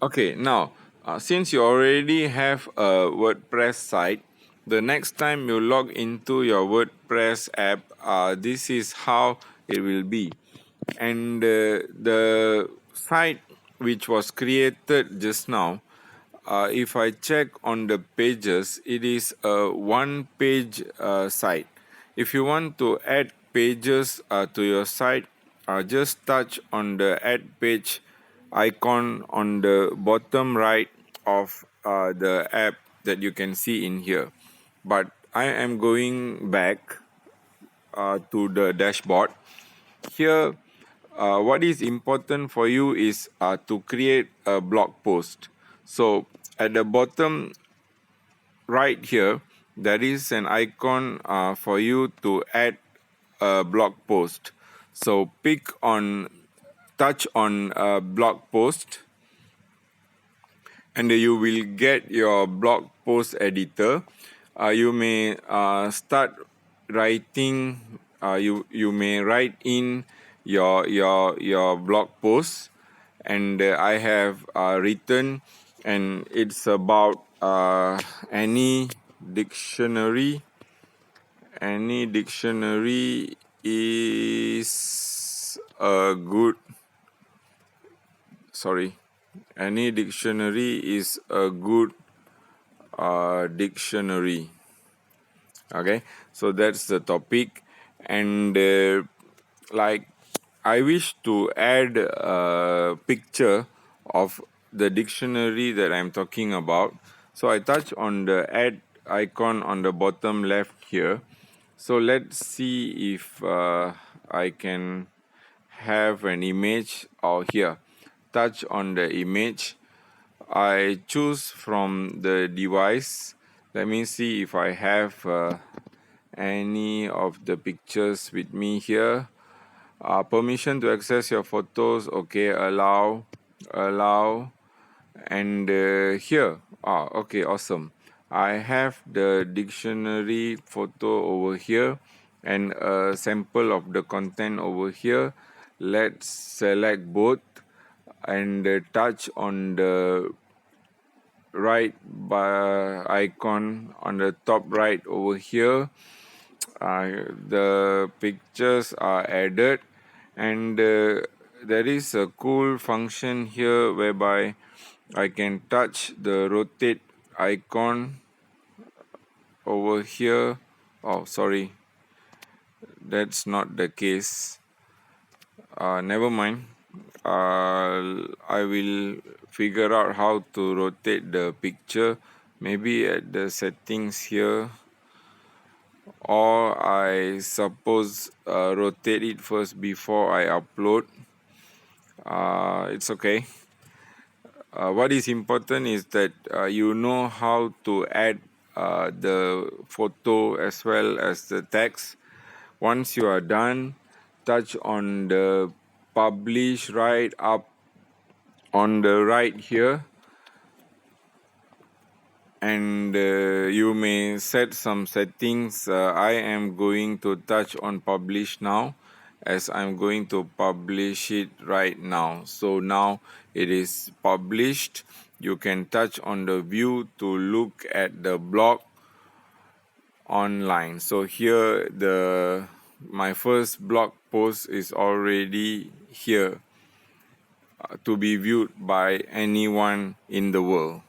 Okay, now since you already have a WordPress site, the next time you log into your WordPress app, this is how it will be. And the site which was created just now, if I check on the pages, it is a one page site. If you want to add pages to your site, just touch on the add page icon on the bottom right of the app that you can see in here. But I am going back to the dashboard. Here, what is important for you is to create a blog post. So at the bottom right here, there is an icon for you to add a blog post. So touch on blog post, and you will get your blog post editor. You may start writing. You may write in your blog post, and I have written, and it's about any dictionary. Any dictionary is a good. Sorry. Any dictionary is a good dictionary. Okay, so that's the topic. And like I wish to add a picture of the dictionary that I'm talking about. So I touch on the add icon on the bottom left here. So let's see if I can have an image. Or here, touch on the image. I choose from the device. Let me see if I have any of the pictures with me here. Permission to access your photos. Okay, allow. And here, okay, awesome. I have the dictionary photo over here and a sample of the content over here. Let's select both and touch on the right icon on the top right over here. The pictures are added, and there is a cool function here whereby I can touch the rotate icon over here. Oh, sorry, that's not the case. Never mind. I will figure out how to rotate the picture, maybe at the settings here, or I suppose rotate it first before I upload. It's okay. What is important is that you know how to add the photo as well as the text. Once you are done, touch on the publish right up on the right here, and you may set some settings. I am going to touch on publish now, as I'm going to publish it right now. So now it is published. You can touch on the view to look at the blog online. So here my first blog post is already here to be viewed by anyone in the world.